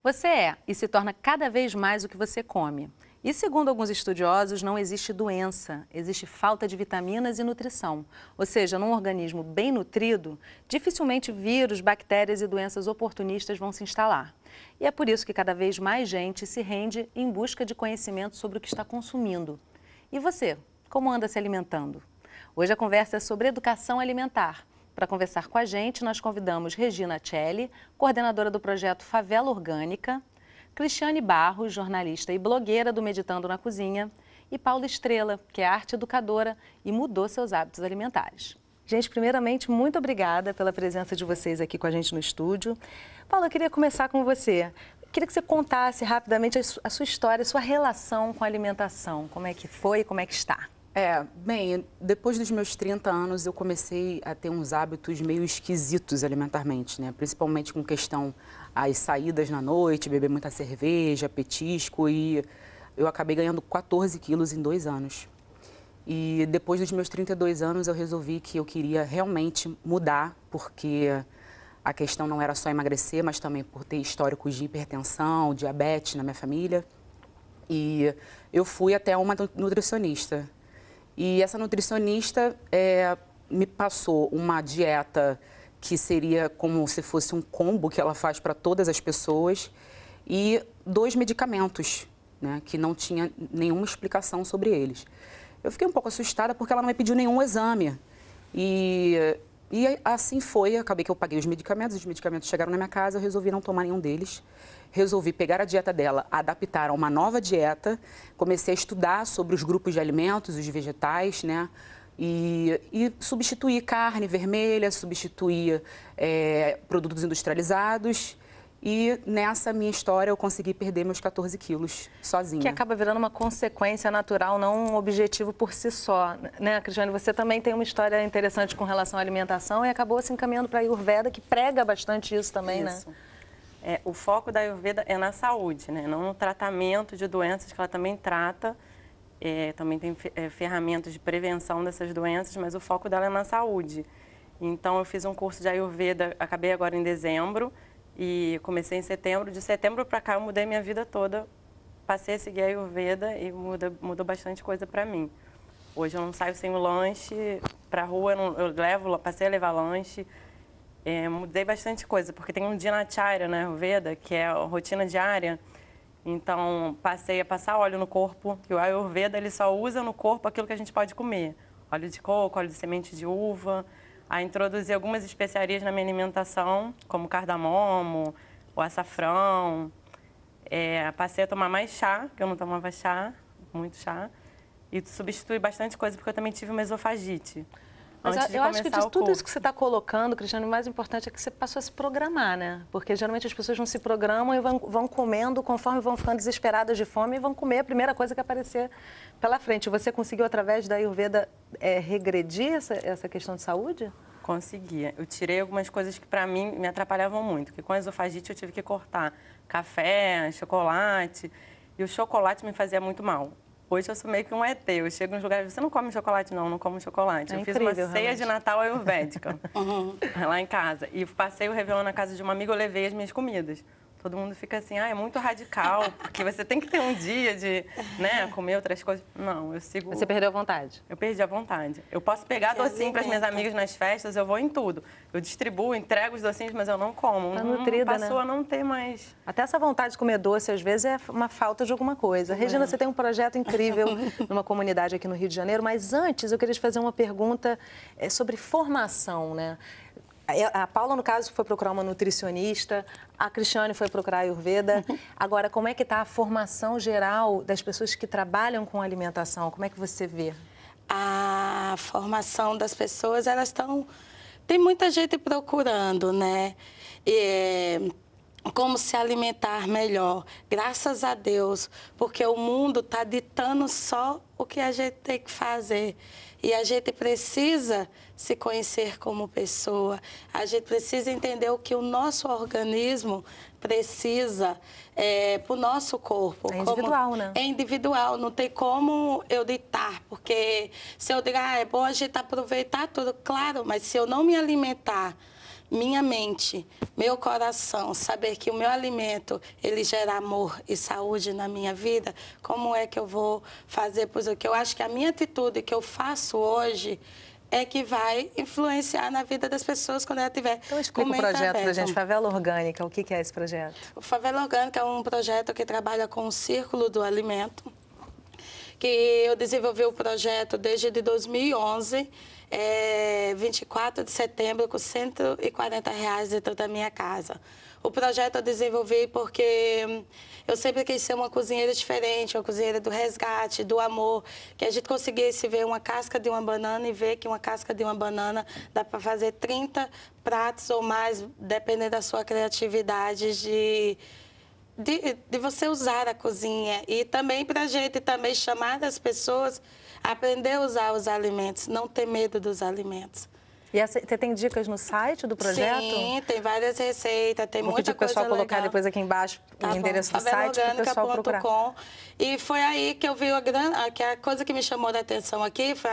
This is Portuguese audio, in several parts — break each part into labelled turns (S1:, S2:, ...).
S1: Você é e se torna cada vez mais o que você come. E segundo alguns estudiosos, não existe doença, existe falta de vitaminas e nutrição. Ou seja, num organismo bem nutrido, dificilmente vírus, bactérias e doenças oportunistas vão se instalar. E é por isso que cada vez mais gente se rende em busca de conhecimento sobre o que está consumindo. E você, como anda se alimentando? Hoje a conversa é sobre educação alimentar. Para conversar com a gente, nós convidamos Regina Celli, coordenadora do projeto Favela Orgânica, Cristiane Barros, jornalista e blogueira do Meditando na Cozinha, e Paula Estrela, que é arte educadora e mudou seus hábitos alimentares. Gente, primeiramente, muito obrigada pela presença de vocês aqui com a gente no estúdio. Paula, eu queria começar com você. Queria que você contasse rapidamente a sua história, a sua relação com a alimentação. Como é que foi e como é que está?
S2: Bem, depois dos meus 30 anos eu comecei a ter uns hábitos meio esquisitos alimentarmente, né? Principalmente com questão às saídas na noite, beber muita cerveja, petisco, e eu acabei ganhando 14 quilos em 2 anos. E depois dos meus 32 anos eu resolvi que eu queria realmente mudar, porque a questão não era só emagrecer, mas também por ter históricos de hipertensão, diabetes na minha família. E eu fui até uma nutricionista. E essa nutricionista me passou uma dieta que seria como se fosse um combo que ela faz para todas as pessoas e 2 medicamentos, né, que não tinha nenhuma explicação sobre eles. Eu fiquei um pouco assustada porque ela não me pediu nenhum exame. E assim foi, acabei que eu paguei os medicamentos chegaram na minha casa, eu resolvi não tomar nenhum deles. Resolvi pegar a dieta dela, adaptar a uma nova dieta, comecei a estudar sobre os grupos de alimentos, os vegetais, né? E substituir carne vermelha, substituir produtos industrializados. E nessa minha história eu consegui perder meus 14 quilos sozinha.
S1: Que acaba virando uma consequência natural, não um objetivo por si só. Né, Cristiane, você também tem uma história interessante com relação à alimentação e acabou se encaminhando para a Ayurveda, que prega bastante isso também,
S3: isso.
S1: Né?
S3: O foco da Ayurveda é na saúde, né? Não no tratamento de doenças, que ela também trata. Também tem ferramentas de prevenção dessas doenças, mas o foco dela é na saúde. Então, eu fiz um curso de Ayurveda, acabei agora em dezembro, e comecei em setembro. De setembro para cá, eu mudei minha vida toda. Passei a seguir a Ayurveda e mudou bastante coisa para mim. Hoje eu não saio sem o lanche para a rua, passei a levar lanche. Mudei bastante coisa, porque tem um Dinacharya na Ayurveda, que é a rotina diária. Então, passei a passar óleo no corpo, que o Ayurveda ele só usa no corpo aquilo que a gente pode comer. Óleo de coco, óleo de semente de uva. A introduzir algumas especiarias na minha alimentação, como cardamomo, o açafrão. Passei a tomar mais chá, que eu não tomava chá, muito chá. E substituí bastante coisa, porque eu também tive uma esofagite.
S1: Mas eu acho que de tudo isso que você está colocando, Cristiane, o mais importante é que você passou a se programar, né? Porque geralmente as pessoas não se programam e vão comendo conforme vão ficando desesperadas de fome e vão comer a primeira coisa que aparecer pela frente. Você conseguiu, através da Ayurveda, regredir essa questão de saúde?
S3: Conseguia. Eu tirei algumas coisas que, para mim, me atrapalhavam muito. Porque com a esofagite eu tive que cortar café, chocolate. E o chocolate me fazia muito mal. Hoje eu sou meio que um ET. Eu chego nos lugares, você não come chocolate? Não, não como chocolate. Eu fiz uma ceia de Natal ayurvédica lá em casa. E passei o Réveillon na casa de uma amiga, eu levei as minhas comidas. Todo mundo fica assim, é muito radical, porque você tem que ter um dia de, né, comer outras coisas. Não, eu sigo...
S1: Você perdeu a vontade?
S3: Eu perdi a vontade. Eu posso pegar docinho para as minhas amigas nas festas, eu vou em tudo. Eu distribuo, entrego os docinhos, mas eu não como.
S1: Tá nutrida,
S3: passou
S1: né?
S3: a não ter mais...
S1: Até essa vontade de comer doce, às vezes, é uma falta de alguma coisa. Regina, você tem um projeto incrível numa comunidade aqui no Rio de Janeiro, mas antes eu queria te fazer uma pergunta sobre formação, né? A Paula, no caso, foi procurar uma nutricionista, a Cristiane foi procurar a Ayurveda. Agora, como é que está a formação geral das pessoas que trabalham com alimentação? Como é que você vê?
S4: A formação das pessoas, elas estão... Tem muita gente procurando, né? Como se alimentar melhor, graças a Deus, porque o mundo está ditando só o que a gente tem que fazer. E a gente precisa se conhecer como pessoa, a gente precisa entender o que o nosso organismo precisa para o nosso corpo.
S1: É individual, né?
S4: É individual, não tem como eu ditar, porque se eu digo, é bom a gente aproveitar tudo, claro, mas se eu não me alimentar minha mente, meu coração, saber que o meu alimento, ele gera amor e saúde na minha vida, como é que eu vou fazer? Pois o que eu acho que a minha atitude que eu faço hoje é que vai influenciar na vida das pessoas quando ela tiver.
S1: Então explica o projeto para a gente, Favela Orgânica, o que é esse projeto?
S4: O Favela Orgânica é um projeto que trabalha com o Círculo do Alimento, que eu desenvolvi o projeto desde 2011, 24 de setembro, com R$140 dentro da minha casa. O projeto eu desenvolvi porque eu sempre quis ser uma cozinheira diferente, uma cozinheira do resgate, do amor, que a gente conseguisse ver uma casca de uma banana e ver que uma casca de uma banana dá para fazer 30 pratos ou mais, dependendo da sua criatividade de você usar a cozinha. E também para a gente também chamar as pessoas a aprender a usar os alimentos, não ter medo dos alimentos.
S1: E você tem dicas no site do projeto?
S4: Sim, tem várias receitas, tem muita coisa legal. Vou pedir
S1: para o pessoal colocar depois aqui embaixo o endereço do site para o pessoal procurar.
S4: E foi aí que eu vi a coisa que me chamou a atenção aqui foi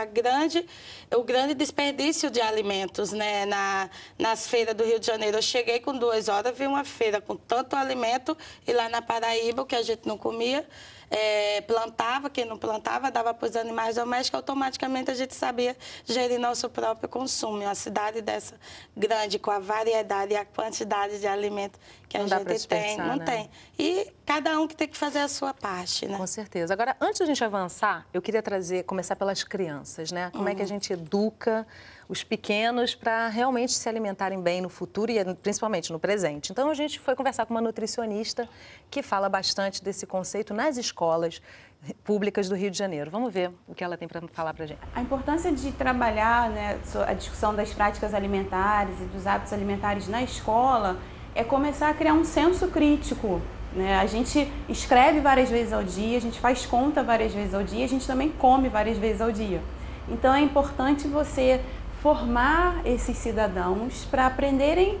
S4: o grande desperdício de alimentos, né, nas feiras do Rio de Janeiro. Eu cheguei com 2 horas, vi uma feira com tanto alimento e lá na Paraíba, o que a gente não comia, plantava, quem não plantava, dava para os animais domésticos, automaticamente a gente sabia gerir nosso próprio consumo. Uma cidade dessa grande, com a variedade e a quantidade de alimento que a gente tem, não tem. E cada um que tem que fazer a sua parte, né?
S1: Com certeza. Agora, antes da gente avançar, eu queria começar pelas crianças, né? Como é que a gente educa os pequenos para realmente se alimentarem bem no futuro e principalmente no presente. Então, a gente foi conversar com uma nutricionista que fala bastante desse conceito nas escolas públicas do Rio de Janeiro. Vamos ver o que ela tem para falar para a gente.
S5: A importância de trabalhar, né, a discussão das práticas alimentares e dos hábitos alimentares na escola é começar a criar um senso crítico, né? A gente escreve várias vezes ao dia, a gente faz conta várias vezes ao dia, a gente também come várias vezes ao dia. Então, é importante você formar esses cidadãos para aprenderem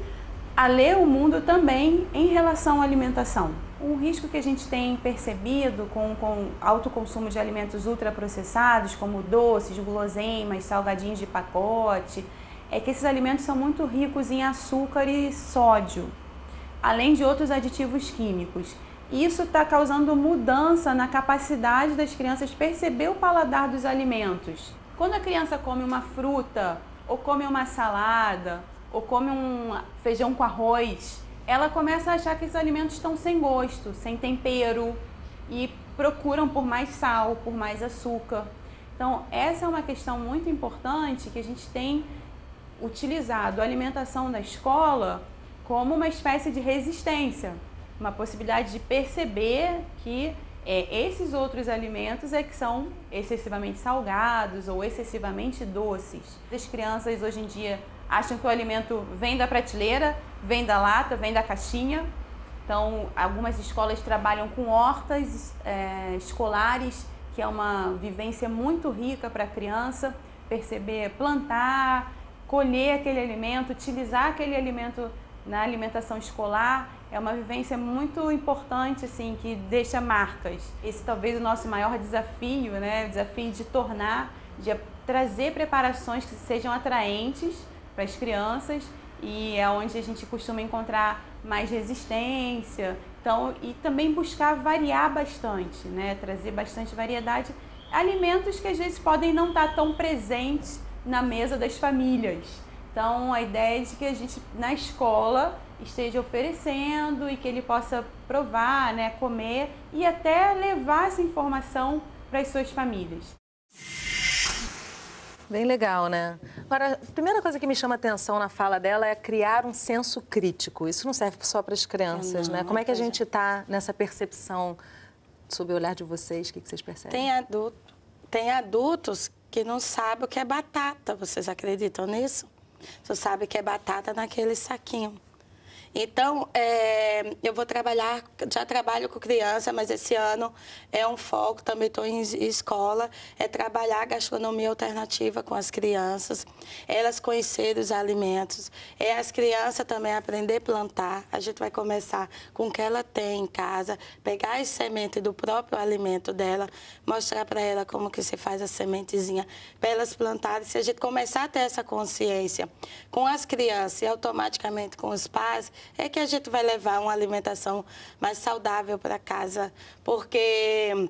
S5: a ler o mundo também em relação à alimentação. Um risco que a gente tem percebido com alto consumo de alimentos ultraprocessados, como doces, guloseimas, salgadinhos de pacote, é que esses alimentos são muito ricos em açúcar e sódio, além de outros aditivos químicos. Isso está causando mudança na capacidade das crianças perceber o paladar dos alimentos. Quando a criança come uma fruta, ou come uma salada, ou come um feijão com arroz, ela começa a achar que esses alimentos estão sem gosto, sem tempero e procuram por mais sal, por mais açúcar. Então, essa é uma questão muito importante que a gente tem utilizado a alimentação da escola como uma espécie de resistência, uma possibilidade de perceber que esses outros alimentos que são excessivamente salgados ou excessivamente doces. As crianças hoje em dia acham que o alimento vem da prateleira, vem da lata, vem da caixinha. Então, algumas escolas trabalham com hortas escolares, que é uma vivência muito rica para a criança perceber, plantar, colher aquele alimento, utilizar aquele alimento na alimentação escolar. É uma vivência muito importante, assim, que deixa marcas. Esse talvez o nosso maior desafio, né? O desafio de trazer preparações que sejam atraentes para as crianças e é onde a gente costuma encontrar mais resistência. Então, e também buscar variar bastante, né? Trazer bastante variedade. Alimentos que às vezes podem não estar tão presentes na mesa das famílias. Então, a ideia é de que a gente, na escola, esteja oferecendo e que ele possa provar, né, comer e até levar essa informação para as suas famílias.
S1: Bem legal, né? Agora, a primeira coisa que me chama a atenção na fala dela é criar um senso crítico. Isso não serve só para as crianças, né? Como é que a gente está nessa percepção, sob o olhar de vocês? O que vocês percebem?
S4: Tem adultos que não sabem o que é batata. Vocês acreditam nisso? Só sabem que é batata naquele saquinho. Então, eu vou trabalhar, já trabalho com criança, mas esse ano é um foco, também estou em escola, é trabalhar a gastronomia alternativa com as crianças, elas conhecerem os alimentos, as crianças também aprender a plantar. A gente vai começar com o que ela tem em casa, pegar as sementes do próprio alimento dela, mostrar para ela como que se faz a sementezinha, para elas plantarem. Se a gente começar a ter essa consciência com as crianças e automaticamente com os pais, é que a gente vai levar uma alimentação mais saudável para casa, porque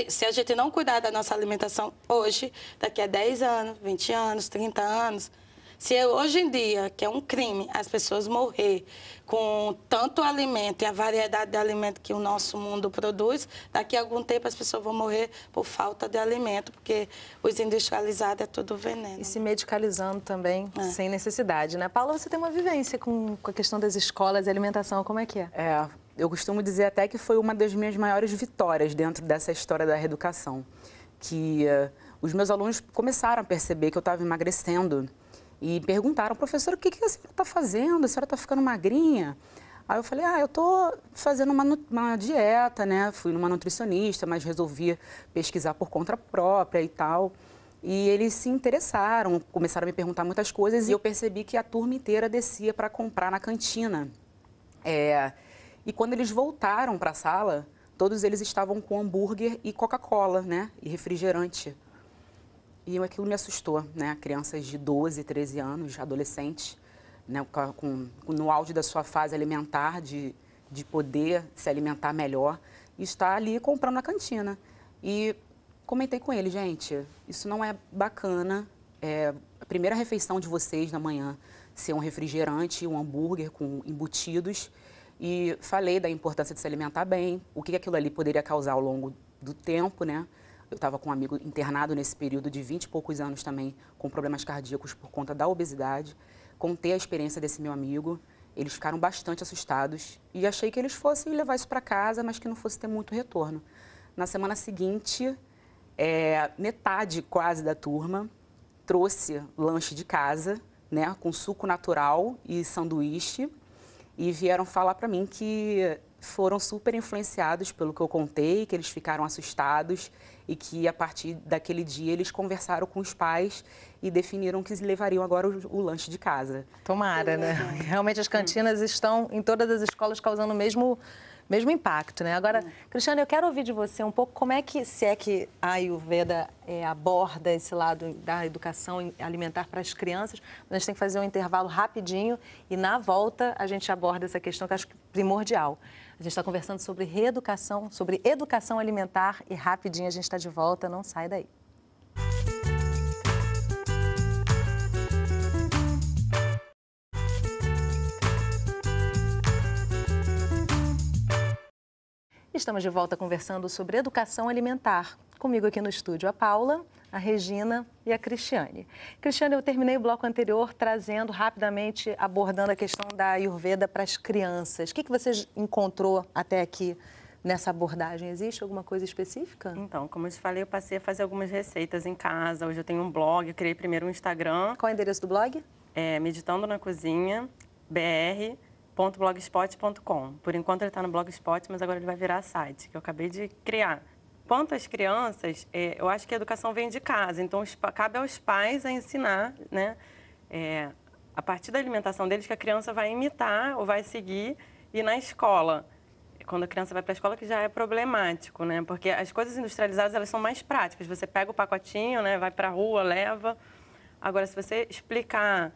S4: se a gente não cuidar da nossa alimentação hoje, daqui a 10 anos, 20 anos, 30 anos, se hoje em dia, que é um crime, as pessoas morrer com tanto alimento e a variedade de alimento que o nosso mundo produz, daqui a algum tempo as pessoas vão morrer por falta de alimento, porque os industrializados é tudo veneno.
S1: E se medicalizando também, sem necessidade, né? Paula, você tem uma vivência com a questão das escolas e alimentação, como é que é?
S2: Eu costumo dizer até que foi uma das minhas maiores vitórias dentro dessa história da reeducação, que os meus alunos começaram a perceber que eu estava emagrecendo. E perguntaram, professora, o que a senhora está fazendo? A senhora está ficando magrinha? Aí eu falei, eu estou fazendo uma dieta, né? Fui numa nutricionista, mas resolvi pesquisar por conta própria e tal. E eles se interessaram, começaram a me perguntar muitas coisas e eu percebi que a turma inteira descia para comprar na cantina. E quando eles voltaram para a sala, todos eles estavam com hambúrguer e Coca-Cola, né? E refrigerante. E aquilo me assustou, né? Crianças de 12, 13 anos, adolescentes, né? No auge da sua fase alimentar, de poder se alimentar melhor, e estar ali comprando na cantina. E comentei com ele, gente, isso não é bacana. A primeira refeição de vocês na manhã ser um refrigerante, um hambúrguer com embutidos. E falei da importância de se alimentar bem, o que aquilo ali poderia causar ao longo do tempo, né? Eu estava com um amigo internado nesse período de 20 e poucos anos também, com problemas cardíacos por conta da obesidade. Contei a experiência desse meu amigo, eles ficaram bastante assustados e achei que eles fossem levar isso para casa, mas que não fosse ter muito retorno. Na semana seguinte, metade quase da turma trouxe lanche de casa, né, com suco natural e sanduíche, e vieram falar para mim que foram super influenciados pelo que eu contei, que eles ficaram assustados e que, a partir daquele dia, eles conversaram com os pais e definiram que levariam agora o lanche de casa.
S1: Tomara, né? Realmente as cantinas estão em todas as escolas causando o mesmo impacto, né? Agora, Cristiane, eu quero ouvir de você um pouco como é que, se é que a Ayurveda aborda esse lado da educação alimentar para as crianças. A gente tem que fazer um intervalo rapidinho e, na volta, a gente aborda essa questão que eu acho primordial. A gente está conversando sobre reeducação, sobre educação alimentar e rapidinho a gente está de volta, não sai daí. Estamos de volta conversando sobre educação alimentar. Comigo aqui no estúdio a Paula, a Regina e a Cristiane. Cristiane, eu terminei o bloco anterior trazendo rapidamente, abordando a questão da Ayurveda para as crianças. O que você encontrou até aqui nessa abordagem? Existe alguma coisa específica?
S3: Então, como eu te falei, eu passei a fazer algumas receitas em casa. Hoje eu tenho um blog, eu criei primeiro um Instagram.
S1: Qual é o endereço do blog?
S3: Meditando na Cozinha, br.blogspot.com. Por enquanto ele está no Blogspot, mas agora ele vai virar site, que eu acabei de criar. Quanto às crianças, eu acho que a educação vem de casa, então cabe aos pais a ensinar, né, a partir da alimentação deles, que a criança vai imitar ou vai seguir, e na escola, quando a criança vai para a escola, que já é problemático, né, porque as coisas industrializadas, elas são mais práticas, você pega o pacotinho, né, vai para a rua, leva. Agora, se você explicar,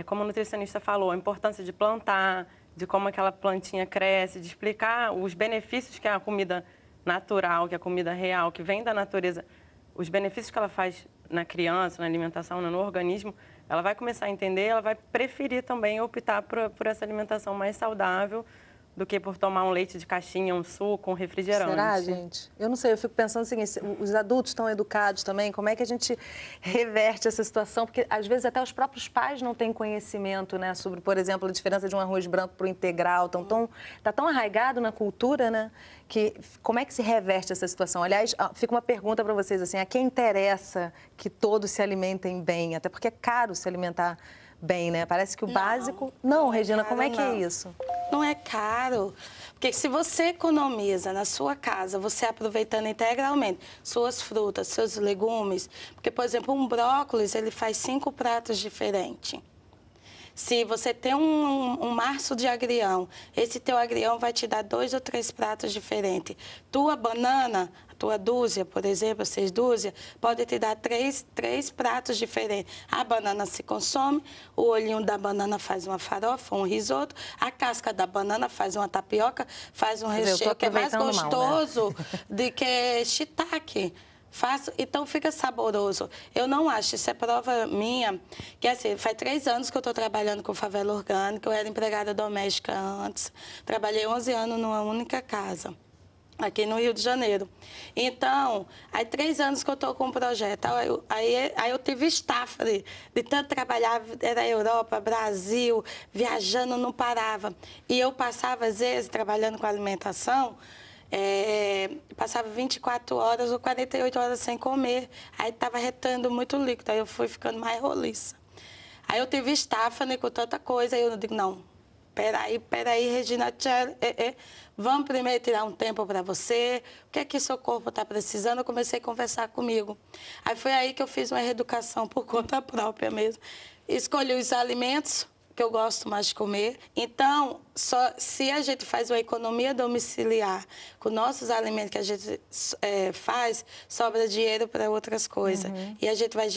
S3: como o nutricionista falou, a importância de plantar, de como aquela plantinha cresce, de explicar os benefícios que a comida natural, que a comida real, que vem da natureza, os benefícios que ela faz na criança, na alimentação, no organismo, ela vai começar a entender, ela vai preferir também optar por essa alimentação mais saudável do que por tomar um leite de caixinha, um suco, um refrigerante.
S1: Será, gente? Eu não sei, eu fico pensando o seguinte, os adultos estão educados também, como é que a gente reverte essa situação? Porque, às vezes, até os próprios pais não têm conhecimento, né, sobre, por exemplo, a diferença de um arroz branco para o integral. Está tão arraigado na cultura, né, que como é que se reverte essa situação? Aliás, fica uma pergunta para vocês, assim, a quem interessa que todos se alimentem bem? Até porque é caro se alimentar bem, né? Parece que o básico... Não, Regina, como é que é isso?
S4: Não é caro. Porque se você economiza na sua casa, você aproveitando integralmente suas frutas, seus legumes... Porque, por exemplo, um brócolis, ele faz 5 pratos diferentes. Se você tem um maço de agrião, esse teu agrião vai te dar 2 ou 3 pratos diferentes. Tua banana, a tua dúzia, por exemplo, 6 dúzias, pode te dar 3 pratos diferentes. A banana se consome, o olhinho da banana faz uma farofa, um risoto, a casca da banana faz uma tapioca, faz um recheio que é mais gostoso do que shiitake. Faço, então fica saboroso. Eu não acho, isso é prova minha, que assim, faz 3 anos que eu estou trabalhando com favela orgânica, eu era empregada doméstica antes, trabalhei 11 anos numa única casa, aqui no Rio de Janeiro. Então, aí 3 anos que eu estou com um projeto, aí eu tive estafa de tanto trabalhar, era Europa, Brasil, viajando, não parava. E eu passava, às vezes, trabalhando com alimentação, passava 24 horas ou 48 horas sem comer. Aí estava retando muito líquido, aí eu fui ficando mais roliça. Aí eu tive estafa, né, com tanta coisa, aí eu digo, não, peraí, Regina, vamos primeiro tirar um tempo para você, o que é que seu corpo está precisando? Eu comecei a conversar comigo. Aí foi aí que eu fiz uma reeducação por conta própria mesmo. Escolhi os alimentos que eu gosto mais de comer. Então, se a gente faz uma economia domiciliar com nossos alimentos que a gente faz, sobra dinheiro para outras coisas. E a gente vai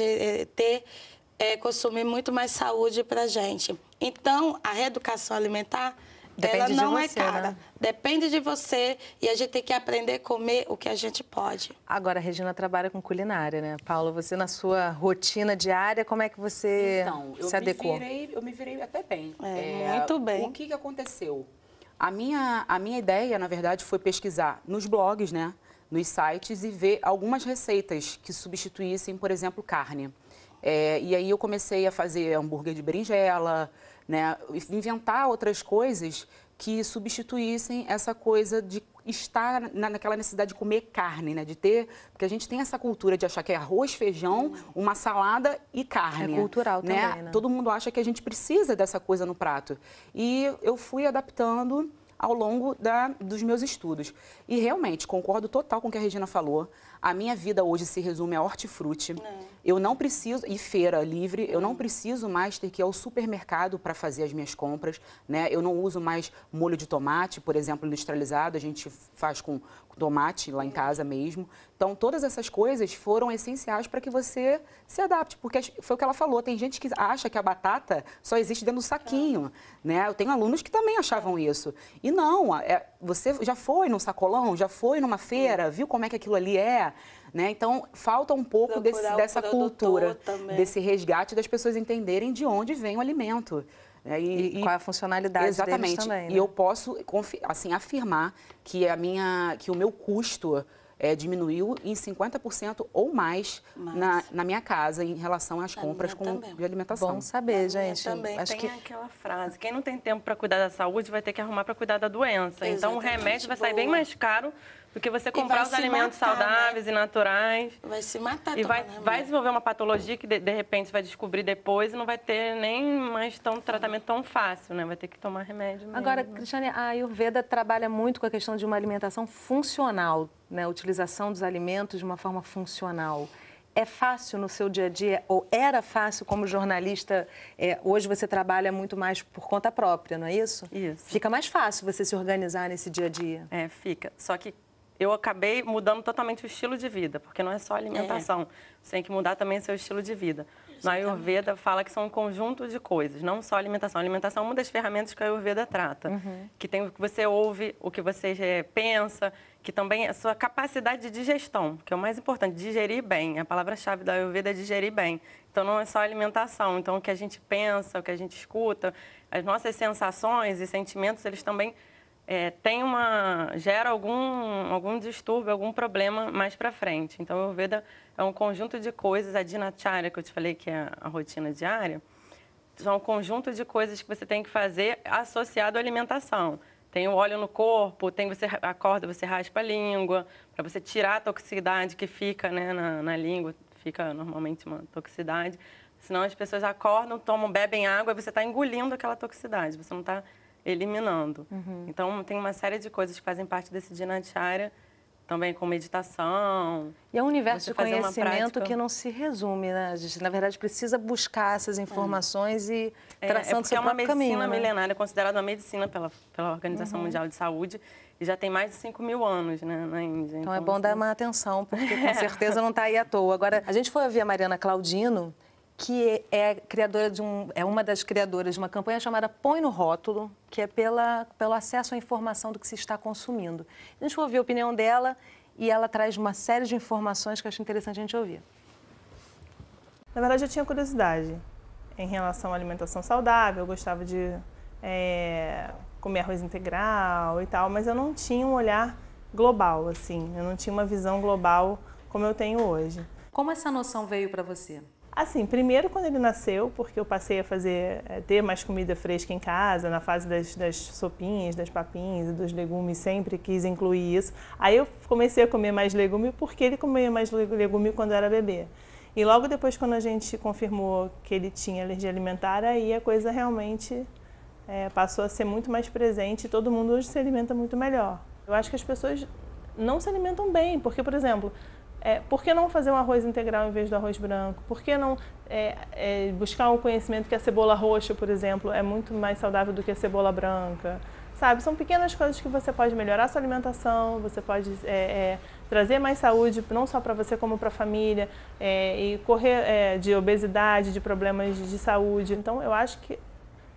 S4: consumir muito mais saúde para a gente. Então, a reeducação alimentar, ela não é cara. Né? Depende de você e a gente tem que aprender a comer o que a gente pode.
S1: Agora, a Regina trabalha com culinária, né? Paula, você na sua rotina diária, como é que você se adequou?
S2: Eu me virei até bem.
S4: Muito bem.
S2: O que aconteceu? A minha ideia, na verdade, foi pesquisar nos blogs, né? Nos sites e ver algumas receitas que substituíssem, por exemplo, carne. E aí eu comecei a fazer hambúrguer de berinjela, né? Inventar outras coisas que substituíssem essa coisa de estar naquela necessidade de comer carne, né? De ter, porque a gente tem essa cultura de achar que é arroz, feijão, uma salada e carne.
S1: É cultural também, né?
S2: Todo mundo acha que a gente precisa dessa coisa no prato. E eu fui adaptando ao longo dos meus estudos. E realmente, concordo total com o que a Regina falou. A minha vida hoje se resume a hortifruti. Eu não preciso, e feira livre, eu não preciso mais ter que ir ao supermercado para fazer as minhas compras, né? Eu não uso mais molho de tomate, por exemplo, industrializado, a gente faz com tomate lá em casa mesmo. Então, todas essas coisas foram essenciais para que você se adapte, porque foi o que ela falou, tem gente que acha que a batata só existe dentro do saquinho, né? Eu tenho alunos que também achavam isso. E não, você já foi num sacolão, já foi numa feira, viu como é que aquilo ali é? Né? Então, falta um pouco dessa cultura, desse resgate das pessoas entenderem de onde vem o alimento.
S1: E qual é a funcionalidade deles também, né?
S2: E eu posso assim, afirmar que o meu custo diminuiu em 50% ou mais na minha casa em relação às compras de alimentação.
S1: Bom saber, gente.
S3: Também tem aquela frase, quem não tem tempo para cuidar da saúde vai ter que arrumar para cuidar da doença. Exatamente. Então o remédio vai sair bem mais caro do que você comprar os alimentos saudáveis e naturais.
S4: Vai se matar.
S3: E vai desenvolver uma patologia que de repente vai descobrir depois e não vai ter nem mais tratamento tão fácil, né? Vai ter que tomar remédio mesmo.
S1: Agora, Cristiane, a Ayurveda trabalha muito com a questão de uma alimentação funcional, né? A utilização dos alimentos de uma forma funcional. É fácil no seu dia a dia, ou era fácil como jornalista, hoje você trabalha muito mais por conta própria, não é isso?
S3: Isso.
S1: Fica mais fácil você se organizar nesse dia a dia.
S3: Fica. Só que eu acabei mudando totalmente o estilo de vida, porque não é só alimentação. Você tem que mudar também seu estilo de vida. Na Ayurveda fala que são um conjunto de coisas, não só alimentação. A alimentação é uma das ferramentas que a Ayurveda trata. Que tem o que você ouve, o que você pensa, que também é a sua capacidade de digestão, que é o mais importante, digerir bem. A palavra-chave da Ayurveda é digerir bem. Então, não é só alimentação. Então, o que a gente pensa, o que a gente escuta, as nossas sensações e sentimentos, eles também gera algum distúrbio, algum problema mais para frente. Então, a Ayurveda é um conjunto de coisas, a Dinacharya, que eu te falei que é a rotina diária, são um conjunto de coisas que você tem que fazer associado à alimentação. Tem o óleo no corpo, você acorda, você raspa a língua, para você tirar a toxicidade que fica, né, na língua, fica normalmente uma toxicidade. Senão as pessoas acordam, tomam, bebem água e você está engolindo aquela toxicidade, você não está eliminando. Então, tem uma série de coisas que fazem parte desse dinacharya, também com meditação.
S1: E é um universo
S3: Você
S1: de
S3: fazer uma
S1: conhecimento
S3: prática.
S1: que não se resume, né? A gente, na verdade, precisa buscar essas informações e traçando
S3: porque
S1: seu
S3: é uma
S1: próprio
S3: medicina
S1: caminho, né?
S3: milenária, é considerada uma medicina pela Organização Mundial de Saúde e já tem mais de 5.000 anos, né, na Índia.
S1: Então é bom dar uma atenção, porque com certeza não está aí à toa. Agora, a gente foi ouvir a Mariana Claudino, que é criadora é uma das criadoras de uma campanha chamada Põe no Rótulo, que é pelo acesso à informação do que se está consumindo. A gente foi ouvir a opinião dela e ela traz uma série de informações que eu acho interessante a gente ouvir.
S6: Na verdade, eu tinha curiosidade em relação à alimentação saudável, eu gostava de comer arroz integral e tal, mas eu não tinha um olhar global, assim, eu não tinha uma visão global como eu tenho hoje.
S1: Como essa noção veio para você?
S6: Assim, primeiro quando ele nasceu, porque eu passei a ter mais comida fresca em casa, na fase das sopinhas, das papinhas e dos legumes, sempre quis incluir isso. Aí eu comecei a comer mais legume porque ele comia mais legume quando era bebê. E logo depois, quando a gente confirmou que ele tinha alergia alimentar, aí a coisa realmente passou a ser muito mais presente e todo mundo hoje se alimenta muito melhor. Eu acho que as pessoas não se alimentam bem, porque, por exemplo, por que não fazer um arroz integral em vez do arroz branco? Por que não buscar um conhecimento que a cebola roxa, por exemplo, é muito mais saudável do que a cebola branca? Sabe, são pequenas coisas que você pode melhorar a sua alimentação, você pode trazer mais saúde, não só para você como para a família, e correr de obesidade, de problemas de saúde. Então, eu acho que,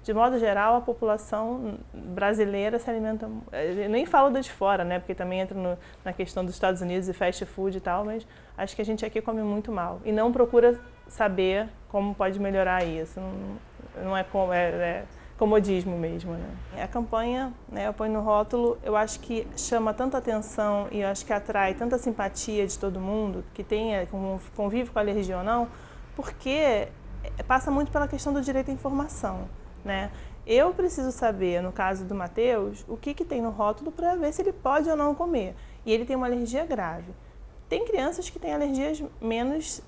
S6: de modo geral, a população brasileira se alimenta... Eu nem falo da de fora, né? Porque também entra na questão dos Estados Unidos e fast food e tal, mas acho que a gente aqui come muito mal. E não procura saber como pode melhorar isso. Não é comodismo mesmo, né? A campanha, né, eu ponho no rótulo, eu acho que chama tanta atenção e eu acho que atrai tanta simpatia de todo mundo que convive com alergia ou não, porque passa muito pela questão do direito à informação, né? Eu preciso saber, no caso do Matheus, o que tem no rótulo para ver se ele pode ou não comer. E ele tem uma alergia grave. Tem crianças que têm alergias menos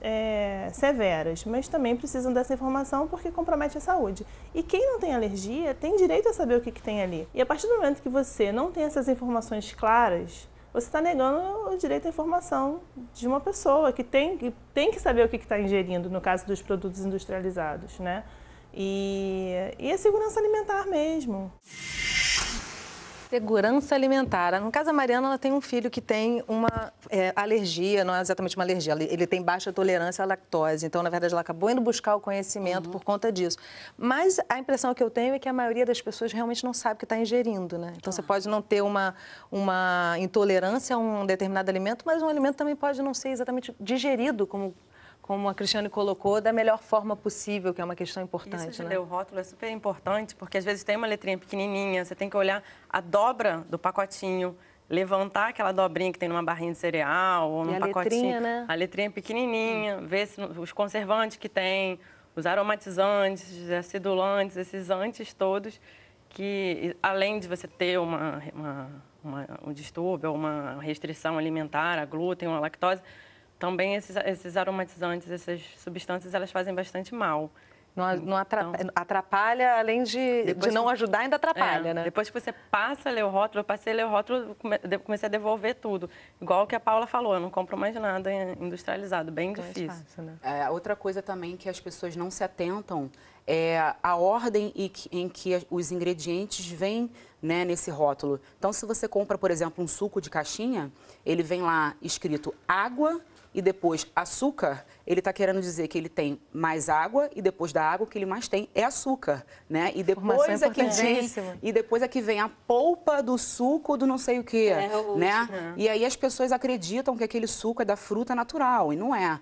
S6: severas, mas também precisam dessa informação porque compromete a saúde. E quem não tem alergia tem direito a saber o que tem ali. E a partir do momento que você não tem essas informações claras, você está negando o direito à informação de uma pessoa que tem que saber o que está ingerindo, no caso dos produtos industrializados, né? E a segurança alimentar mesmo.
S1: Segurança alimentar. No caso, a Mariana, ela tem um filho que tem uma alergia, não é exatamente uma alergia, ele tem baixa tolerância à lactose. Então, na verdade, ela acabou indo buscar o conhecimento por conta disso. Mas a impressão que eu tenho é que a maioria das pessoas realmente não sabe o que está ingerindo, né? Então, você pode não ter uma intolerância a um determinado alimento, mas um alimento também pode não ser exatamente digerido, como a Cristiane colocou, da melhor forma possível, que é uma questão importante.
S3: Isso de ler o rótulo é super importante, porque às vezes tem uma letrinha pequenininha, você tem que olhar a dobra do pacotinho, levantar aquela dobrinha que tem numa barrinha de cereal ou num pacotinho.
S1: Letrinha, né?
S3: A letrinha pequenininha, ver os conservantes que tem, os aromatizantes, acidulantes, esses antes todos, que além de você ter um distúrbio, uma restrição alimentar, a glúten ou a lactose, também esses aromatizantes, essas substâncias, elas fazem bastante mal.
S1: Não atrapalha, além de não ajudar, ainda atrapalha, né?
S3: Depois que você passa a ler o rótulo, eu passei a ler o rótulo, comecei a devolver tudo. Igual o que a Paula falou, eu não compro mais nada industrializado, bem difícil.
S2: Fácil, né? Outra coisa também que as pessoas não se atentam é a ordem em que os ingredientes vêm, né, nesse rótulo. Então, se você compra, por exemplo, um suco de caixinha, ele vem lá escrito água e depois açúcar, ele está querendo dizer que ele tem mais água e depois da água o que ele mais tem é açúcar, né? E depois é que vem a polpa do suco do não sei o quê, né? E aí as pessoas acreditam que aquele suco é da fruta natural e não é.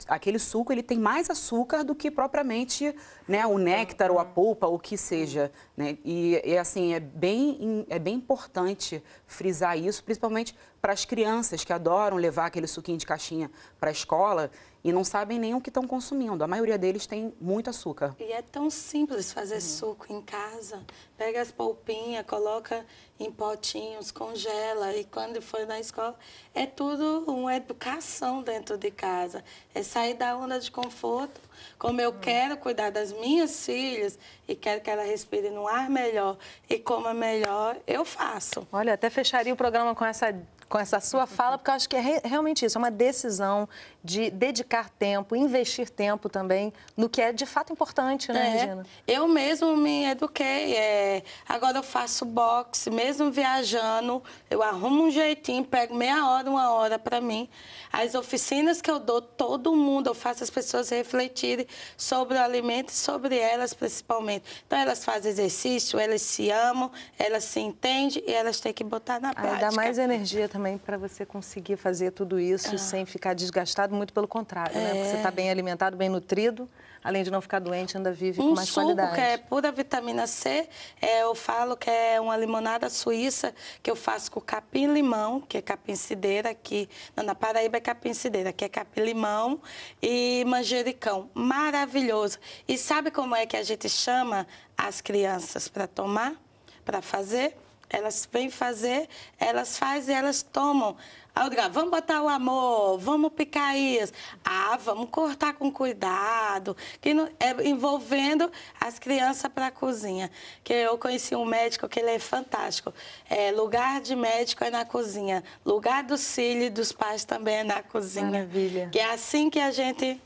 S2: Aquele suco, ele tem mais açúcar do que propriamente, né, o néctar ou a polpa, o que seja, né? E assim, é bem importante frisar isso, principalmente para as crianças que adoram levar aquele suquinho de caixinha para a escola e não sabem nem o que estão consumindo. A maioria deles tem muito açúcar.
S4: E é tão simples fazer suco em casa. Pega as polpinhas, coloca em potinhos, congela e quando for na escola, é tudo uma educação dentro de casa. É sair da onda de conforto. Como eu quero cuidar das minhas filhas e quero que ela respire num ar melhor e coma melhor, eu faço.
S1: Olha, até fecharia o programa com essa sua fala, porque eu acho que é realmente isso, é uma decisão de dedicar tempo, investir tempo também no que é de fato importante, né, Regina?
S4: Eu mesmo me eduquei, agora eu faço boxe, mesmo viajando, eu arrumo um jeitinho, pego meia hora, 1 hora para mim. As oficinas que eu dou, todo mundo, eu faço as pessoas refletirem sobre o alimento e sobre elas principalmente. Então elas fazem exercício, elas se amam, elas se entendem e elas têm que botar na prática.
S1: Dá mais energia também para você conseguir fazer tudo isso sem ficar desgastado, muito pelo contrário, né? Porque você está bem alimentado, bem nutrido, além de não ficar doente, ainda vive com mais qualidade.
S4: Um suco que é pura vitamina C, eu falo que é uma limonada suíça que eu faço com capim-limão, que é capim-cideira aqui, na Paraíba é capim-cideira, que é capim-limão e manjericão. Maravilhoso. E sabe como é que a gente chama as crianças para tomar, para fazer? Elas vêm fazer, elas fazem e elas tomam. Aí eu digo, vamos botar o amor, vamos picar isso. Vamos cortar com cuidado, que não, envolvendo as crianças para a cozinha. Que eu conheci um médico que ele é fantástico. Lugar de médico é na cozinha. Lugar dos filhos e dos pais também é na cozinha.
S1: Maravilha.
S4: Que é assim que a gente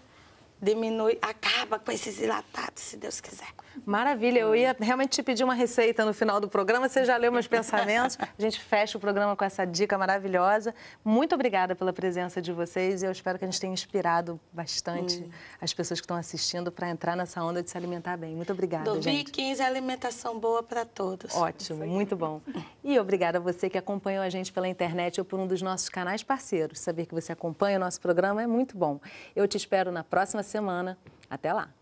S4: diminui, acaba com esses enlatados, se Deus quiser.
S1: Maravilha, eu ia realmente te pedir uma receita no final do programa, você já leu meus pensamentos, a gente fecha o programa com essa dica maravilhosa. Muito obrigada pela presença de vocês e eu espero que a gente tenha inspirado bastante as pessoas que estão assistindo para entrar nessa onda de se alimentar bem. Muito obrigada,
S4: 2015 é alimentação boa para todos.
S1: Ótimo, muito bom. E obrigada a você que acompanhou a gente pela internet ou por um dos nossos canais parceiros. Saber que você acompanha o nosso programa é muito bom. Eu te espero na próxima semana. Até lá!